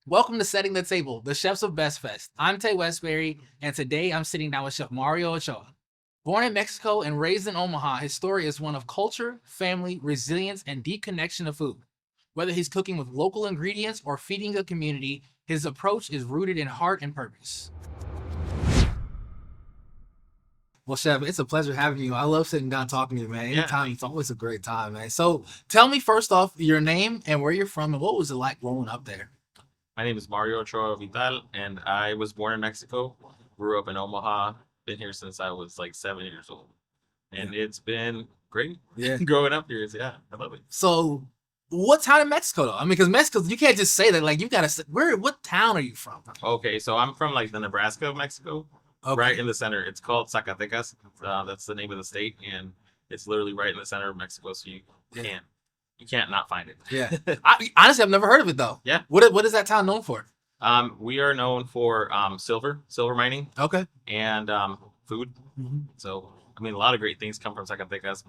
Welcome to Setting the Table, the Chefs of Best Fest. I'm Tay Westbury, and today I'm sitting down with Chef Mario Ochoa. Born in Mexico and raised in Omaha, his story is one of culture, family, resilience, and deep connection to food. Whether he's cooking with local ingredients or feeding a community, his approach is rooted in heart and purpose. Well, Chef, it's a pleasure having you. I love sitting down talking to you, man. Anytime, it's always a great time, man. So tell me first off your name and where you're from and what was it like growing up there? My name is Mario Ochoa Vital, and I was born in Mexico, grew up in Omaha, been here since I was like 7 years old. And it's been great Yeah. growing up here. I love it. So what town in Mexico though? I mean, because Mexico, you can't just say that. Like, you gotta say, what town are you from? Okay, so I'm from like the Nebraska of Mexico, Okay. right in the center. It's called Zacatecas. That's the name of the state, and it's literally right in the center of Mexico, so Yeah. you can't not find it. Yeah. Honestly, I've never heard of it though. Yeah. What is that town known for? We are known for silver mining, Okay. and food. Mhm. So I mean, a lot of great things come from Zacatecas.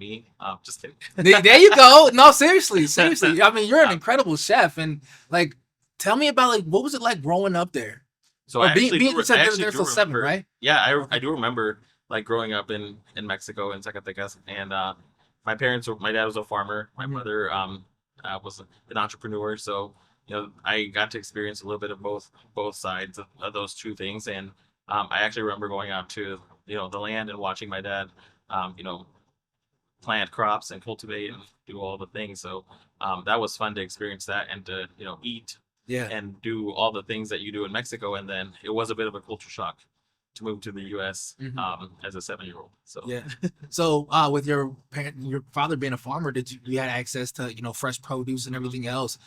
Just kidding. There you go. No, seriously. I mean, you're an incredible chef, and like, tell me about like what was it like growing up there? So Or I actually being do, you said I there actually there do till 7, remember. right? Yeah, I do remember like growing up in Mexico in Zacatecas, and my dad was a farmer, my Mhm. mother was an entrepreneur, so I got to experience a little bit of both sides of those two things, and I actually remember going out to the land and watching my dad um, you know plant crops and cultivate and do all the things. So that was fun to experience that and to eat Yeah. and do all the things that you do in Mexico. And then it was a bit of a culture shock to move to the U.S. Mhm. As a 7-year-old. So Yeah. So, with your father being a farmer, did you had access to fresh produce and everything else?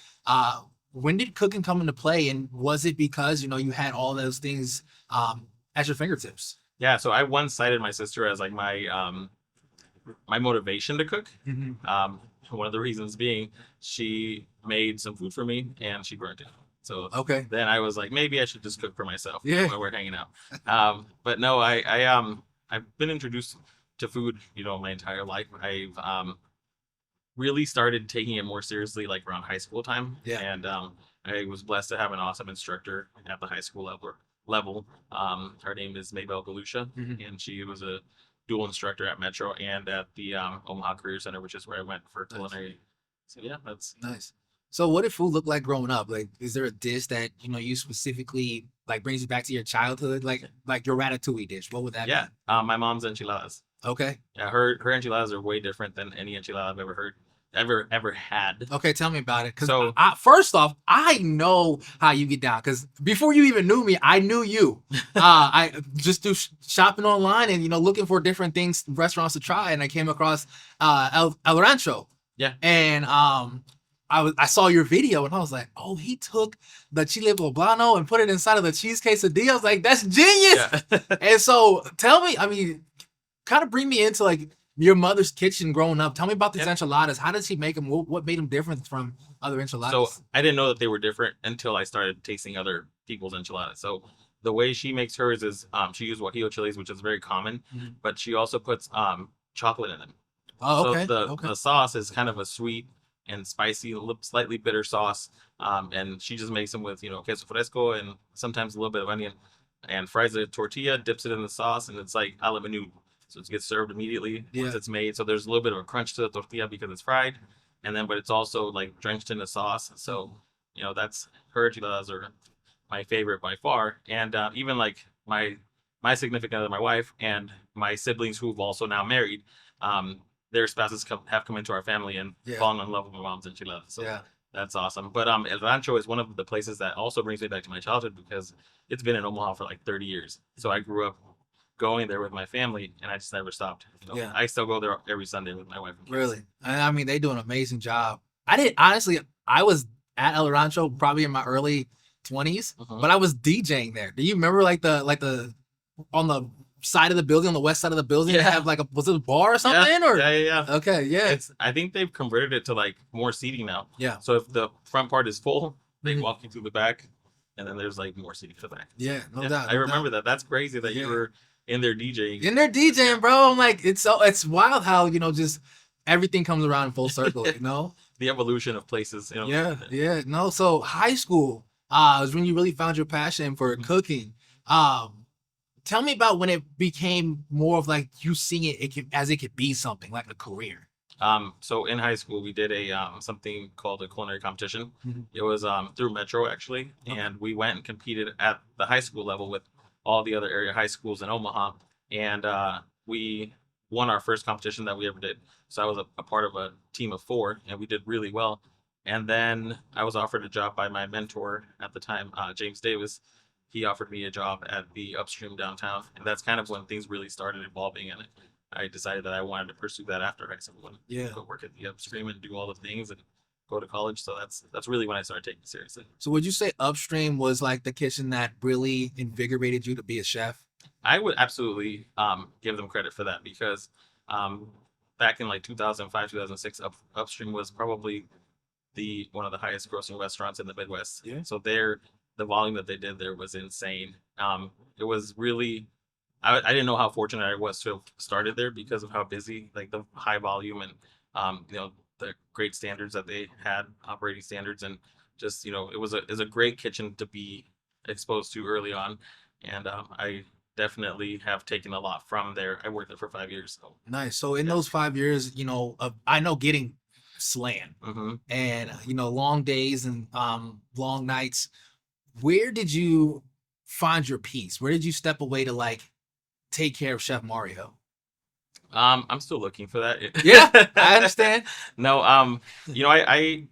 When did cooking come into play, and was it because you had all those things at your fingertips? yeah, so I once cited my sister as like my motivation to cook. Mhm. One of the reasons being she made some food for me and she burnt it. So Okay. then I was like, maybe I should just cook for myself Yeah. when we're hanging out. But no, I've been introduced to food, my entire life. I've really started taking it more seriously like around high school time. Yeah. And I was blessed to have an awesome instructor at the high school level. Her name is Maybelle Galusha, Mhm. and she was a dual instructor at Metro and at the Omaha Career Center, which is where I went for Nice. culinary. So yeah, that's Nice. So, what did food look like growing up? Like, is there a dish that you specifically like brings you back to your childhood? Like your ratatouille dish. What would that yeah. My mom's enchiladas. be? Okay. Yeah, her enchiladas are way different than any enchilada I've ever had. Okay, tell me about it. Because So first off, I know how you get down. Because before you even knew me, I knew you. I just do shopping online and looking for different things, restaurants to try, and I came across El Rancho. Yeah. And I saw your video and I was like, oh, he took the chile poblano and put it inside of the cheese quesadilla. I was like, that's genius. yeah. And so tell me, I mean, kind of bring me into like your mother's kitchen growing up. Tell me about these Yeah. enchiladas. How did she make them? What made them different from other enchiladas? So I didn't know that they were different until I started tasting other people's enchiladas. So the way she makes hers is she uses guajillo chilies, which is very common, Mhm. but she also puts chocolate in them. Oh, okay. So Okay. the sauce is kind of a sweet and spicy, slightly bitter sauce, and she just makes them with queso fresco and sometimes a little bit of onion, and fries a tortilla, dips it in the sauce, and it's like a la menu. So it gets served immediately once Yeah. it's made. So there's a little bit of a crunch to the tortilla because it's fried, and then but it's also like drenched in the sauce. So that's her enchiladas are my favorite by far, and even like my significant other, my wife, and my siblings who've also now married, their spouses have come into our family and Yeah. fallen in love with my mom's enchiladas. So Yeah. that's awesome. But El Rancho is one of the places that also brings me back to my childhood because it's been in Omaha for like 30 years. So I grew up going there with my family, and I just never stopped. Yeah. I still go there every Sunday with my wife and kids. Really? I mean, they do an amazing job. I didn't honestly. I was at El Rancho probably in my early 20s, Mhm. but I was DJing there. Do you remember like the on the side of the building, on the west side of the building, they Yeah. have like was it a bar or something? Or Yeah. okay, yeah, I think they've converted it to like more seating now. yeah, So if the front part is full, they Mhm. walk you through the back, and then there's like more seating to the back. yeah, no Yeah, doubt. I no remember doubt. that. That's crazy that Yeah. you were in there DJing. In there DJing, bro. I'm like, it's wild how just everything comes around in full circle. The evolution of places. Yeah, yeah. No, so high school. was when you really found your passion for cooking. Tell me about when it became more of like you seeing as it could be something like a career. So in high school, we did a something called a culinary competition. Mhm. It was through Metro actually, Okay. and we went and competed at the high school level with all the other area high schools in Omaha, and we won our first competition that we ever did. So I was a part of a team of four, and we did really well. And then I was offered a job by my mentor at the time, James Davis. He offered me a job at the Upstream downtown, and that's kind of when things really started evolving. And I decided that I wanted to pursue that after high school and Yeah. go work at the Upstream and do all the things and go to college. So that's really when I started taking it seriously. So would you say Upstream was like the kitchen that really invigorated you to be a chef? I would absolutely give them credit for that because um, back in like 2005, 2006, Upstream was probably the one of the highest grossing restaurants in the Midwest. Yeah. So the volume that they did there was insane. It was really I didn't know how fortunate I was to have started there because of how busy, like the high volume and the great standards that they had, operating standards, and just it was a great kitchen to be exposed to early on, and I definitely have taken a lot from there. I worked there for 5 years, so Nice. So in yeah. those 5 years, I know getting slammed hmm and long days and long nights. Where did you find your peace? Where did you step away to like take care of Chef Mario? I'm still looking for that. Yeah, I understand. No, I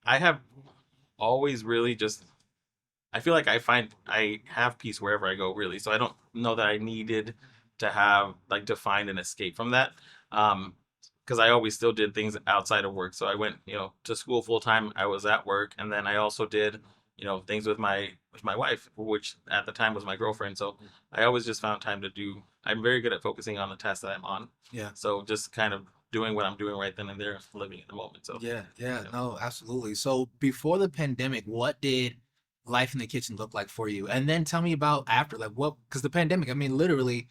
have always really just I feel like I have peace wherever I go, really. So I don't know that I needed to have like to find an escape from that. Because I always still did things outside of work. So I went, to school full time. I was at work, and then I also did, things with my wife, which at the time was my girlfriend. So I always just found time to do. I'm very good at focusing on the task that I'm on. Yeah. So just kind of doing what I'm doing right then and there, living in the moment. So Yeah, yeah. no, absolutely. So before the pandemic, what did life in the kitchen look like for you? And then tell me about after, like what, because the pandemic, I mean, literally,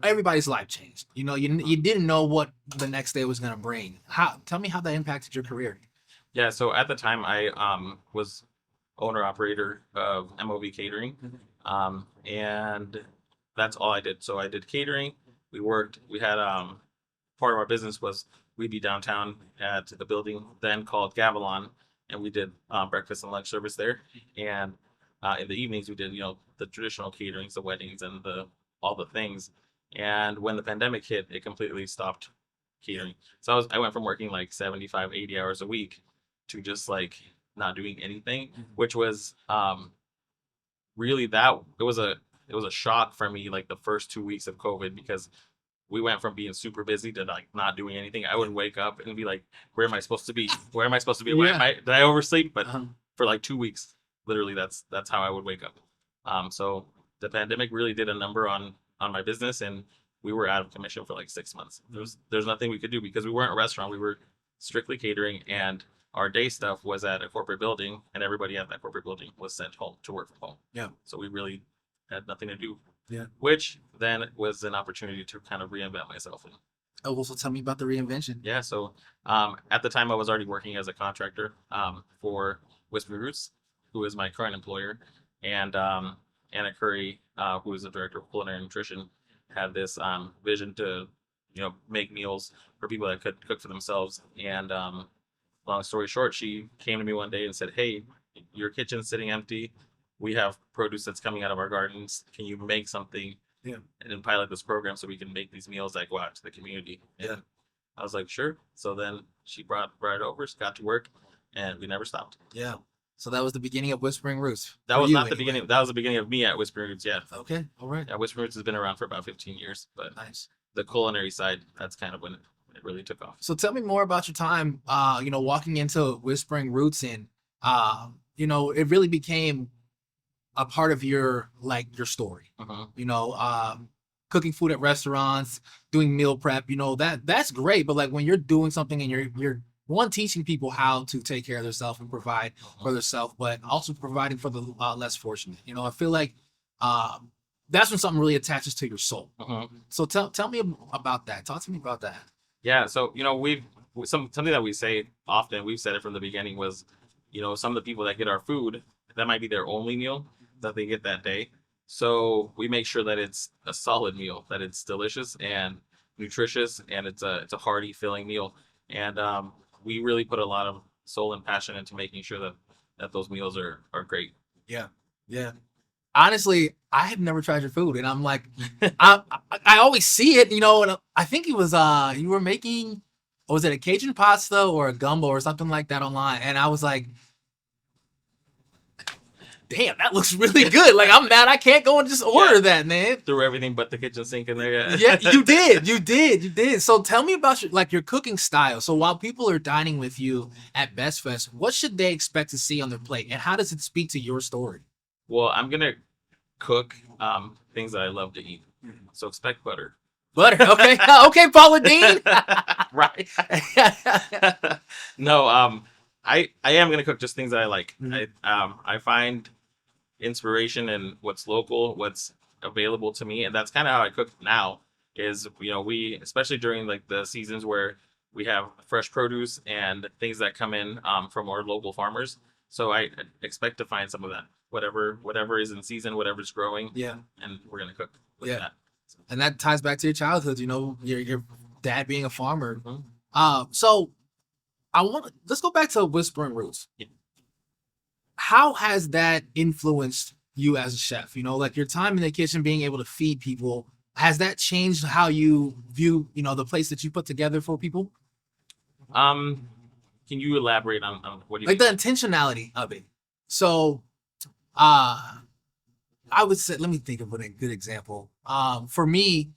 everybody's life changed. You didn't know what the next day was gonna bring. Tell me how that impacted your career. Yeah, so at the time I was owner operator of MOV Catering, and that's all I did. So I did catering. We had part of our business was we'd be downtown at the building then called Gavilon, and we did breakfast and lunch service there. And in the evenings we did the traditional caterings, the weddings, and the all the things. And when the pandemic hit, it completely stopped catering. So I went from working like 75, 80 hours a week to just like not doing anything, which was really that it was a shock for me like the first 2 weeks of COVID because we went from being super busy to like not doing anything. I would wake up and be like, where am I supposed to be? Where am I supposed to be? Where am Yeah. I? Did I oversleep? But Uh-huh. for like 2 weeks, literally that's how I would wake up. So the pandemic really did a number on my business, and we were out of commission for like 6 months. There's nothing we could do because we weren't a restaurant. We were strictly catering, and our day stuff was at a corporate building, and everybody at that corporate building was sent home to work from home. Yeah. So we really had nothing to do. Yeah. Which then was an opportunity to kind of reinvent myself. And Oh, well, so tell me about the reinvention. yeah, so at the time I was already working as a contractor for Whisper Roots, who is my current employer, and Anna Curry, who is the director of culinary nutrition, had this vision to make meals for people that could cook for themselves. And long story short, she came to me one day and said, "Hey, your kitchen's sitting empty. We have produce that's coming out of our gardens. Can you make something Yeah. and then pilot this program so we can make these meals that go out to the community?" Yeah. And I was like, "Sure." So then she brought it over, she got to work, and we never stopped. Yeah. So that was the beginning of Whispering Roots. That for was you not the anyway. beginning. That was the beginning of me at Whispering Roots. Yeah, Okay. All right. yeah. Whispering Roots has been around for about 15 years, but Nice. the culinary side, that's kind of when it really took off. So tell me more about your time, walking into Whispering Roots and, it really became a part of your story, Mhm. cooking food at restaurants, doing meal prep, that's great. But like when you're doing something and you're one, teaching people how to take care of themselves and provide for themselves, but also providing for the less fortunate. I feel like that's when something really attaches to your soul. Mhm. So tell me about that. Talk to me about that. Yeah, so something that we say often. We've said it from the beginning was some of the people that get our food, that might be their only meal that they get that day. So we make sure that it's a solid meal, that it's delicious and nutritious, and it's a hearty, filling meal. And we really put a lot of soul and passion into making sure that those meals are great. Yeah. Yeah. Honestly, I have never tried your food, and I'm like, I always see it, and I think it was you were making, was it a Cajun pasta or a gumbo or something like that online, and I was like, damn, that looks really good. Like, I'm mad I can't go and just order that, man. Threw everything but the kitchen sink in there. Yeah, you did. So tell me about your cooking style. So while people are dining with you at Best Fest, what should they expect to see on their plate, and how does it speak to your story? Well, I'm gonna cook things that I love to eat. So expect butter. Butter, okay, okay, Paula Dean. Right. No, I am gonna cook just things that I like. I find inspiration in what's local, what's available to me, and that's kind of how I cook now. Is we, especially during like the seasons where we have fresh produce and things that come in from our local farmers. So I expect to find some of that, whatever is in season, whatever's growing. Yeah, and we're gonna cook with yeah, that. and that ties back to your childhood. Your dad being a farmer. Mm-hmm. So let's go back to Whispering Roots. Yeah. How has that influenced you as a chef? Like your time in the kitchen, being able to feed people, has that changed how you view, the place that you put together for people? Can you elaborate on what do you Like mean? the intentionality of it. So, I would say, let me think of a good example. For me,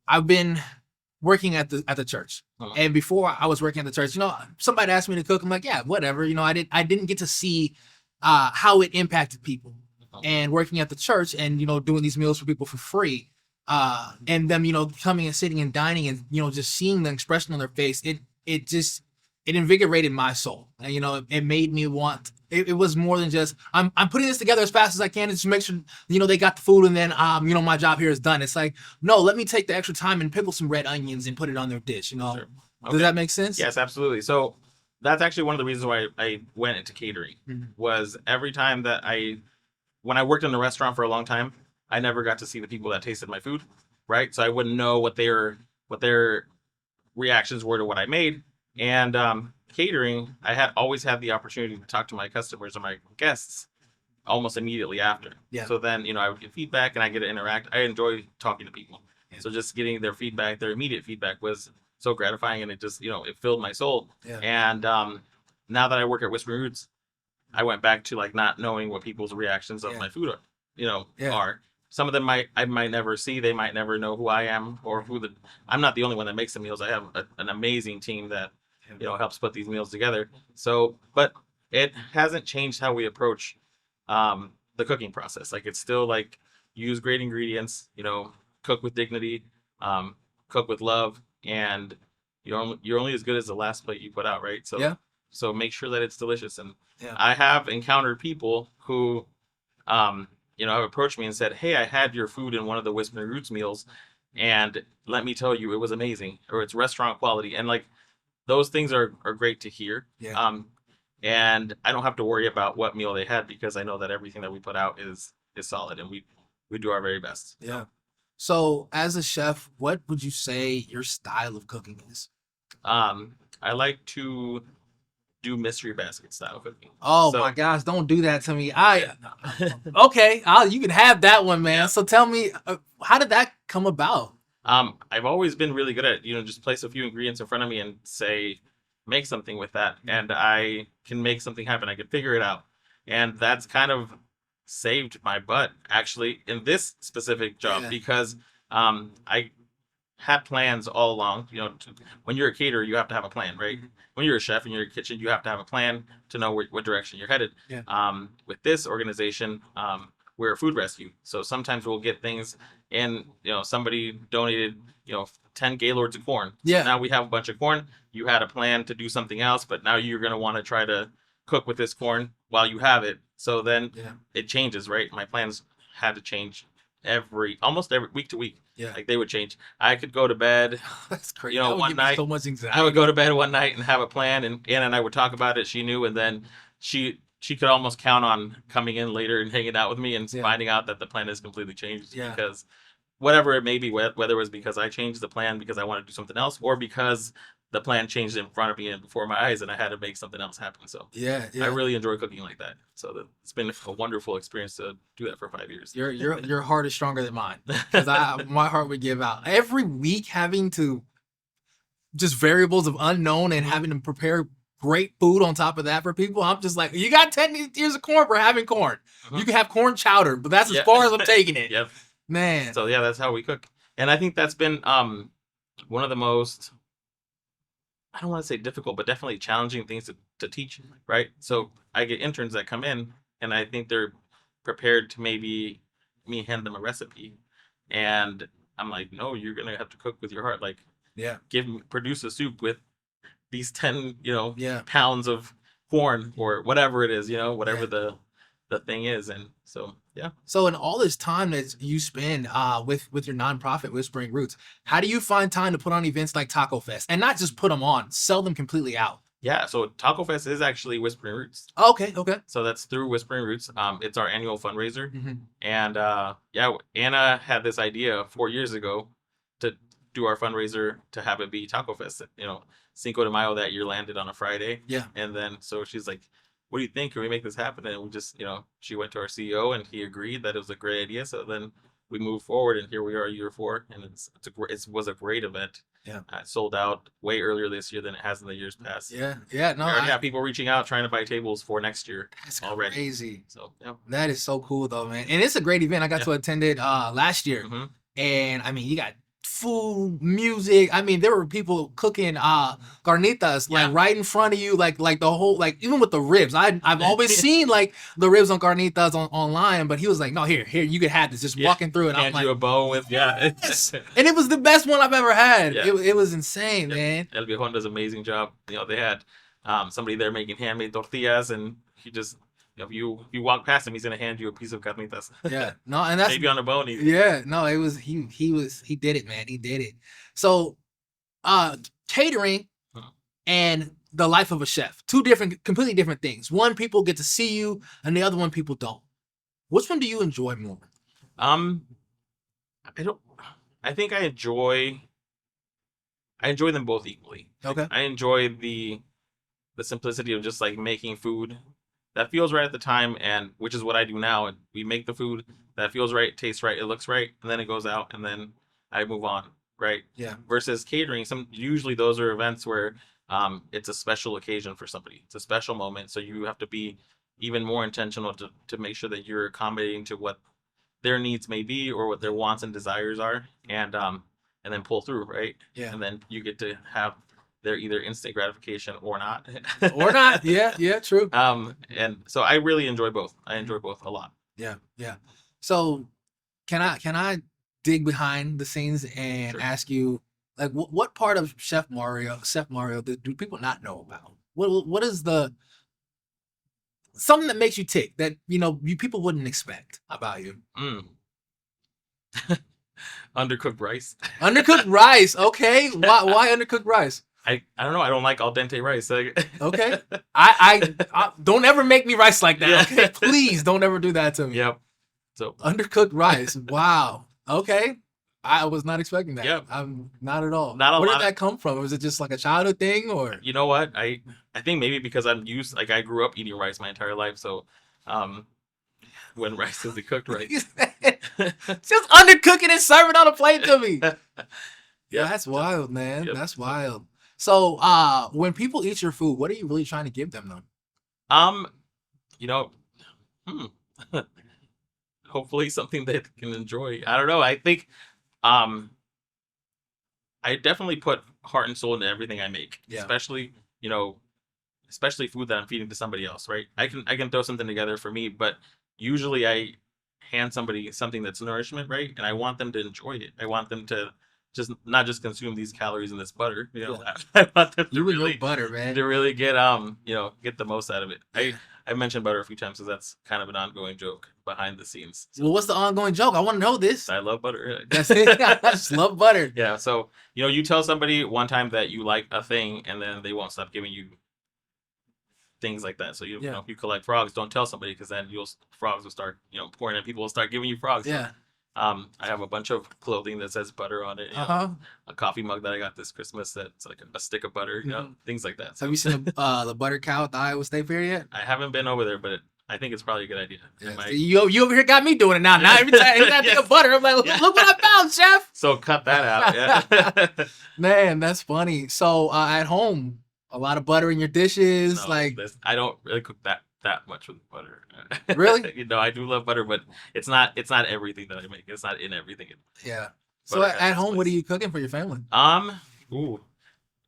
I've been working at the church, and before I was working at the church, somebody asked me to cook. I'm like, yeah, whatever. I didn't get to see how it impacted people, and working at the church, and doing these meals for people for free, and them coming and sitting and dining, and just seeing the expression on their face. It invigorated my soul, and it made me want. It was more than just I'm putting this together as fast as I can to just make sure they got the food, and then my job here is done. It's like, no, let me take the extra time and pickle some red onions and put it on their dish. Sure. Okay. Does that make sense? Yes, absolutely. So that's actually one of the reasons why I went into catering. Was every time that when I worked in a restaurant for a long time, I never got to see the people that tasted my food, right? So I wouldn't know what their reactions were to what I made. And catering, I always had the opportunity to talk to my customers or my guests almost immediately after. Yeah. So then, I would get feedback and I get to interact. I enjoy talking to people. Yeah. So just getting their feedback, their immediate feedback was so gratifying, and it just, it filled my soul. Yeah. And now that I work at Whispering Roots, I went back to like not knowing what people's reactions of my food are. Some of them I might never see. They might never know who I am or I'm not the only one that makes the meals. I have an amazing team that helps put these meals together. So, but it hasn't changed how we approach the cooking process. Like, it's still like, use great ingredients, cook with dignity, cook with love, and you're only as good as the last plate you put out, right? So make sure that it's delicious. And I have encountered people who have approached me and said, hey, I had your food in one of the Whispering Roots meals, and let me tell you, it was amazing, or it's restaurant quality. And like, those things are great to hear. Yeah. And I don't have to worry about what meal they had, because I know that everything that we put out is solid, and we do our very best. Yeah. So as a chef, what would you say your style of cooking is? I like to do mystery basket style cooking. Oh my gosh, don't do that to me. Okay, you can have that one, man. Yeah. So tell me, how did that come about? I've always been really good at, just place a few ingredients in front of me and say, make something with that. And I can make something happen. I can figure it out. And that's kind of saved my butt, actually, in this specific job, because I had plans all along. When you're a caterer, you have to have a plan, right? When you're a chef and you're in your kitchen, you have to have a plan to know what direction you're headed. Yeah. With this organization, we're a food rescue. So sometimes we'll get things in, somebody donated, 10 gaylords of corn. Yeah. So now we have a bunch of corn. You had a plan to do something else, but now you're going to want to try to cook with this corn while you have it. So then it changes, right? My plans had to change almost every week to week. Yeah. Like they would change. I could go to bed, That's crazy. you know, That would one give me night. so much I anxiety. would go to bed one night and have a plan, and Anna and I would talk about it. She knew, and then she could almost count on coming in later and hanging out with me and Yeah. finding out that the plan has completely changed. Yeah. Because whatever it may be, whether it was because I changed the plan because I wanted to do something else, or because the plan changed in front of me and before my eyes, and I had to make something else happen. So Yeah, I really enjoy cooking like that. So it's been a wonderful experience to do that for 5 years. Your heart is stronger than mine, because my heart would give out every week, having to just variables of unknown and having to prepare great food on top of that for people. I'm just like, you got 10 years of corn for having corn. You can have corn chowder, but that's as far as I'm taking it. Yep. Man. So yeah, that's how we cook, and I think that's been one of the most, I don't want to say difficult, but definitely challenging things to teach, right? So I get interns that come in, and I think they're prepared to maybe me hand them a recipe, and I'm like, no, you're gonna have to cook with your heart. Like, Yeah. produce a soup with these 10, Yeah. pounds of corn or whatever it is, whatever Yeah. the thing is, and so yeah. So in all this time that you spend with your nonprofit Whispering Roots, how do you find time to put on events like Taco Fest, and not just put them on, sell them completely out? Yeah, so Taco Fest is actually Whispering Roots. Okay. So that's through Whispering Roots. It's our annual fundraiser. Mm-hmm. And yeah, Anna had this idea 4 years ago to do our fundraiser to have it be Taco Fest. Cinco de Mayo that year landed on a Friday. Yeah. And then so she's like, what do you think? Can we make this happen? And we just, she went to our CEO and he agreed that it was a great idea. So then we moved forward, and here we are year 4, and it was a great event. Yeah. It sold out way earlier this year than it has in the years past. Yeah. No, We already have people reaching out trying to buy tables for next year. That's already. crazy. So yeah. That is so cool though, man. And it's a great event. I got to attend it last year. Mm-hmm. And I mean, you got food, music. I mean, there were people cooking carnitas like right in front of you, like the whole, like even with the ribs. I've always seen like the ribs on carnitas online, but he was like, no, here, you could have this. Just walking through it. Hand you a bowl with yes. And it was the best one I've ever had. Yeah. It was insane, man. El Viejon does an amazing job. They had somebody there making handmade tortillas, and he just, if you walk past him, he's gonna hand you a piece of carnitas. Yeah, no, and that's maybe on a bone. Even. Yeah, no, it was he did it, man. He did it. So, catering and the life of a chef, two completely different things. One, people get to see you, and the other one, people don't. Which one do you enjoy more? I don't. I think I enjoy them both equally. Okay. I enjoy the simplicity of just like making food that feels right at the time, and which is what I do now. And we make the food that feels right, tastes right, it looks right, and then it goes out, and then I move on, right? Yeah. Versus catering, usually those are events where it's a special occasion for somebody. It's a special moment, so you have to be even more intentional to make sure that you're accommodating to what their needs may be or what their wants and desires are, and then pull through, right? Yeah. And then you get to have their either instant gratification or not. Or not. Yeah, true. And so I really enjoy both. I enjoy both a lot. Yeah. So can I dig behind the scenes and ask you, like, what part of Chef Mario do people not know about? What is something that makes you tick that you people wouldn't expect about you? Undercooked rice. Undercooked rice. Okay. Why undercooked rice? I don't know. I don't like al dente rice. Okay. I don't ever make me rice like that. Yeah. Okay. Please don't ever do that to me. Yep. So undercooked rice. Wow. Okay. I was not expecting that. Yep. I'm not at all. Not a Where lot did that come from? Was it just like a childhood thing, or? You know what? I think maybe because I'm used, like I grew up eating rice my entire life. So when rice is the cooked rice. Just undercook it and serve it on a plate to me. Yeah. That's wild, man. Yep. That's wild. So when people eat your food, what are you really trying to give them though? Hopefully something they can enjoy. I don't know. I think I definitely put heart and soul into everything I make. Yeah. Especially food that I'm feeding to somebody else, right? I can throw something together for me, but usually I hand somebody something that's nourishment, right? And I want them to enjoy it. I want them to not just consume these calories and this butter. I want them to really butter, man. To really get get the most out of it. I've mentioned butter a few times because that's kind of an ongoing joke behind the scenes. Well, what's the ongoing joke? I want to know this. I love butter. That's it. I just love butter. Yeah, so you tell somebody one time that you like a thing, and then they won't stop giving you things like that. So you know, if you collect frogs, don't tell somebody because then frogs will start pouring, and people will start giving you frogs. Yeah. So, I have a bunch of clothing that says butter on it. A coffee mug that I got this Christmas that's like a stick of butter. Things like that. So, have you seen the butter cow at the Iowa State Fair yet? I haven't been over there, but I think it's probably a good idea. Yeah. You over here got me doing it now. Now every time I think of butter, I'm like, look what I found, chef. So cut that out. Yeah. Man, that's funny. So at home, a lot of butter in your dishes. No, I don't really cook that much with butter. Really? I do love butter, but it's not everything that I make. It's not in everything. Yeah. So at home, what are you cooking for your family?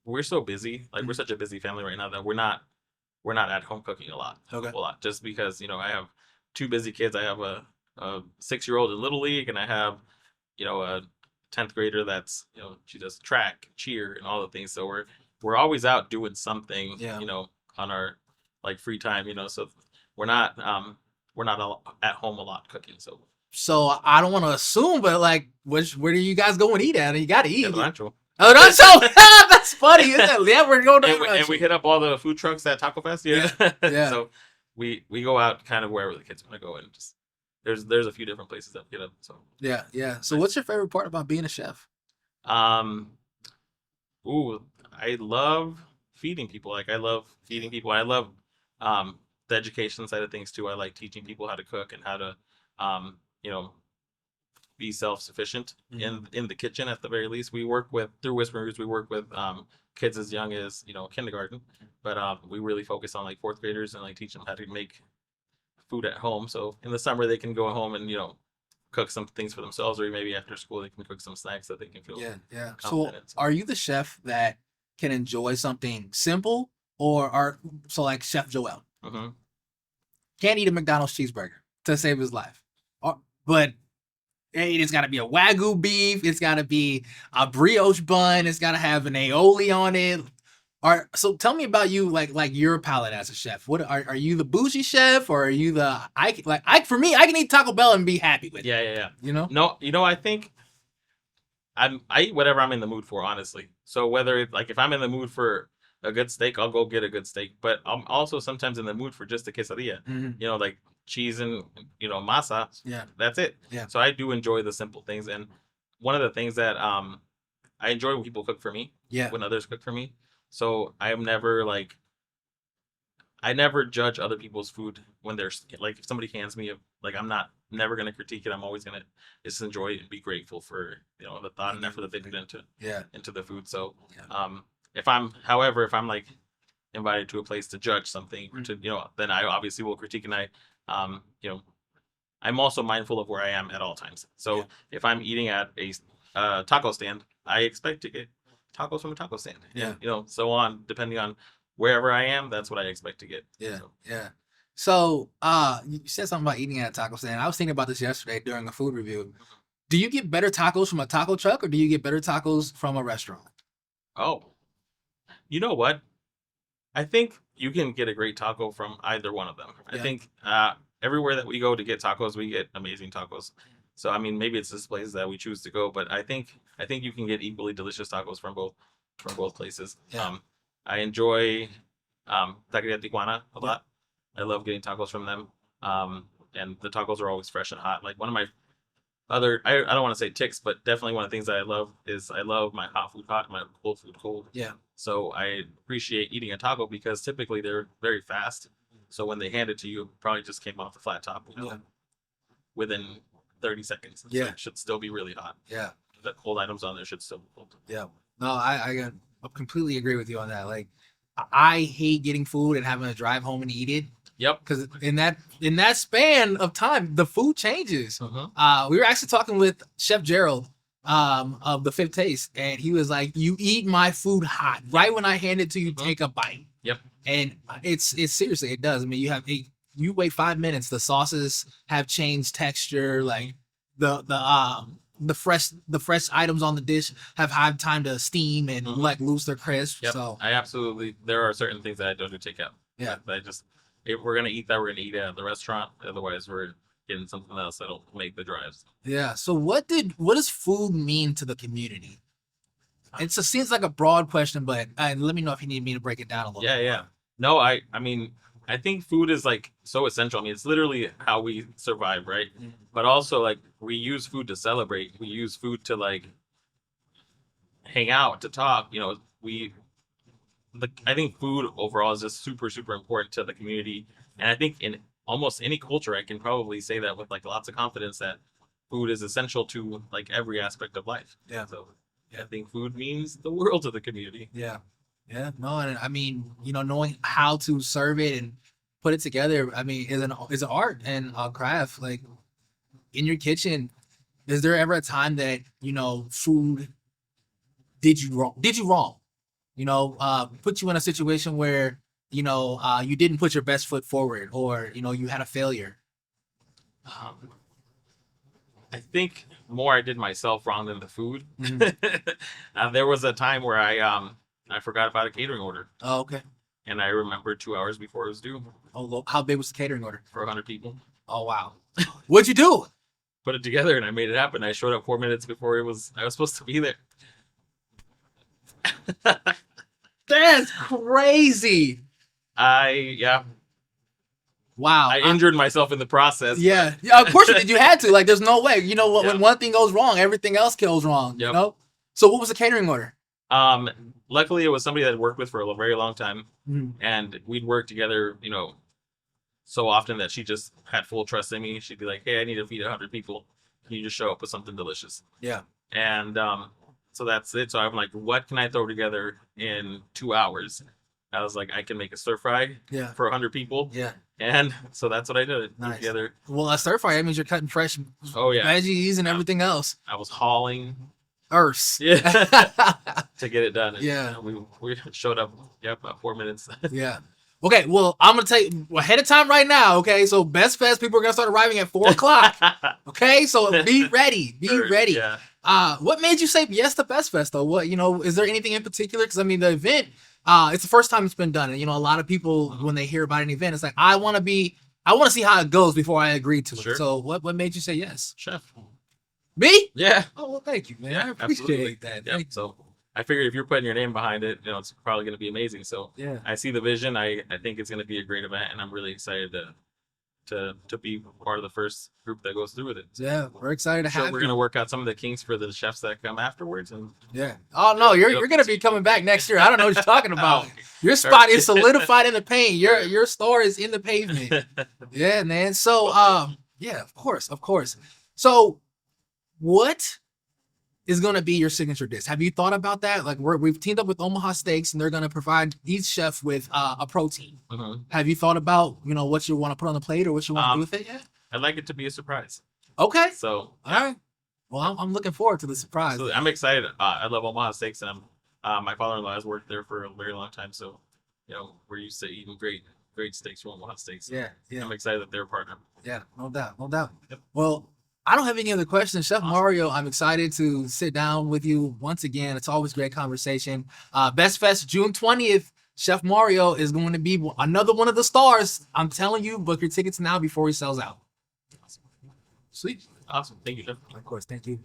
We're so busy. Like we're such a busy family right now that we're not at home cooking a lot. Okay. A lot, just because I have two busy kids. I have a 6-year-old in Little League, and I have a 10th grader that's she does track, cheer, and all the things. So we're always out doing something. On our free time. So we're not at home a lot cooking. So I don't want to assume, but where do you guys go and eat at? You got to eat. Rancho. Oh, Rancho! That's funny. Yeah, we're going to and we hit up all the food trucks at Taco Fest. Yeah. So we go out kind of wherever the kids want to go, and just there's a few different places that we get up. So yeah. So what's your favorite part about being a chef? I love feeding people. I love feeding people. I love the education side of things too. I like teaching people how to cook and how to be self-sufficient in the kitchen. At the very least, we work with through Whisperers. We work with kids as young as kindergarten, but we really focus on 4th graders and teach them how to make food at home. So in the summer they can go home and cook some things for themselves, or maybe after school they can cook some snacks that they can feel. Yeah. So are you the chef that can enjoy something simple, or like Chef Joel? Mm-hmm. Can't eat a McDonald's cheeseburger to save his life, but it's got to be a Wagyu beef. It's got to be a brioche bun. It's got to have an aioli on it. So tell me about you, like your palate as a chef. What are you, the bougie chef, or are you the for me, I can eat Taco Bell and be happy with it. Yeah. No, I think I eat whatever I'm in the mood for, honestly. So whether if I'm in the mood for a good steak, I'll go get a good steak. But I'm also sometimes in the mood for just a quesadilla. Mm-hmm. Cheese and masa. Yeah, that's it. Yeah. So I do enjoy the simple things, and one of the things that I enjoy when people cook for me. Yeah. When others cook for me. So I'm never I never judge other people's food when there's if somebody hands me I'm never gonna critique it. I'm always gonna just enjoy it and be grateful for the thought and effort that they put into the food. So if I'm invited to a place to judge something, or then I obviously will critique, and I'm also mindful of where I am at all times. So if I'm eating at a taco stand, I expect to get tacos from a taco stand. Yeah. So on, depending on wherever I am, that's what I expect to get. Yeah. So you said something about eating at a taco stand. I was thinking about this yesterday during a food review. Do you get better tacos from a taco truck, or do you get better tacos from a restaurant? Oh, you know what? I think you can get a great taco from either one of them. Yeah. I think everywhere that we go to get tacos, we get amazing tacos. So maybe it's this place that we choose to go, but I think you can get equally delicious tacos from both places. Yeah. I enjoy Taqueria Tijuana a lot. I love getting tacos from them, and the tacos are always fresh and hot. One of my other, I don't want to say ticks, but definitely one of the things that I love is I love my hot food hot, my cold food cold. Yeah. So I appreciate eating a taco because typically they're very fast. So when they hand it to you, it probably just came off the flat top, within 30 seconds. Yeah. So it should still be really hot. Yeah. The cold items on there should still be cold. Yeah. No, I completely agree with you on that. I hate getting food and having to drive home and eat it. Yep. Because in that span of time, the food changes. Mm-hmm. We were actually talking with Chef Gerald of the Fifth Taste, and he was like, "You eat my food hot. Right when I hand it to you, take a bite." Yep. And it's seriously, it does. I mean, you wait 5 minutes, the sauces have changed texture. The fresh items on the dish have had time to steam and lose their crisp. Yep. So there are certain things that I don't do take out. Yeah. But if we're gonna eat that, we're gonna eat at the restaurant. Otherwise, we're getting something else that'll make the drives. Yeah. So what does food mean to the community? It just seems like a broad question, but let me know if you need me to break it down a little Yeah, bit yeah. more. No, I mean, I think food is like so essential. I mean, it's literally how we survive, right? Mhm. But also like we use food to celebrate. We use food to like hang out, to talk. You know, I think food overall is just super, super important to the community. And I think in almost any culture, I can probably say that with like lots of confidence that food is essential to like every aspect of life. Yeah. So I think food means the world to the community. Yeah. Yeah. No, and I mean, knowing how to serve it and put it together, I mean, is an art and a craft. Like in your kitchen, is there ever a time that, food did you wrong? Did you wrong? Put you in a situation where, you didn't put your best foot forward or, you had a failure. Um, I think more I did myself wrong than the food. Mhm. There was a time where I forgot about a catering order, Oh, okay. and I remembered 2 hours before it was due Oh, how big was the catering order? for 100 people. Oh, wow. What'd you do? Put it together, and I made it happen. I showed up 4 minutes before I was supposed to be there. That's crazy. Yeah, Wow. I injured myself in the process. Yeah. Yeah, of course you did. You had to. Like, there's no way. You know what? Yeah. When one thing goes wrong, everything else goes wrong. You Yep. know? So what was the catering order? Luckily, it was somebody that I'd worked with for a very long time, Mhm. and we'd worked together, so often that she just had full trust in me. She'd be like, "Hey, I need to feed 100 people. Can you just show up with something delicious?" Yeah. And so that's it. So I'm like, "What can I throw together in 2 hours?" I was like, "I can make a stir fry Yeah. for 100 people," Yeah. and so that's what I did. Threw Nice. together. Well, a stir fry, that means you're cutting fresh Oh yeah, veggies and everything else. I was hauling, Earths. yeah, to get it done. And, Yeah. we showed up. Yep, about 4 minutes. Yeah. Okay, well, I'm gonna tell you ahead of time right now. Okay, so Best Fest people are gonna start arriving at 4 o'clock. Okay, so be ready. Be ready. Yeah. What made you say yes to Best Fest though? What is there anything in particular? Because I mean, the event, it's the first time it's been done, and a lot of people when they hear about an event, it's like I want to see how it goes before I agree to it. Sure. So what made you say yes? Chef. Me? Yeah. Oh well, thank you, man. Yeah, I appreciate absolutely. that. Yep. Thank you. So I figured if you're putting your name behind it, it's probably going to be amazing. So Yeah. I see the vision. I think it's going to be a great event, and I'm really excited to be part of the first group that goes through with it. Yeah, we're excited to So have we're you. going to work out some of the kinks for the chefs that come afterwards. And Yeah. Oh no, you're gonna be coming back next year. I don't know what you're talking about. Your spot is solidified in the paint. Your store is in the pavement. Yeah, man. So yeah, of course. So what is gonna be your signature dish? Have you thought about that? Like we've teamed up with Omaha Steaks and they're gonna provide each chef with a protein. Mhm. Have you thought about what you want to put on the plate or what you want to do with it yet? I'd like it to be a surprise. Okay. So All right. Well, I'm looking forward to the surprise. absolutely. I'm excited. I love Omaha Steaks, and my father-in-law has worked there for a very long time. So we're used to eating great steaks from Omaha Steaks. Yeah, yeah. I'm excited that they're a partner. Yeah, no doubt. Yep. Well, I don't have any other questions. Chef Awesome. Mario, I'm excited to sit down with you once again. It's always great conversation. Best Fest, June 20th. Chef Mario is going to be another one of the stars. I'm telling you, book your tickets now before he sells out. Awesome. Sweet. Awesome. Thank you, Chef. Of course. Thank you.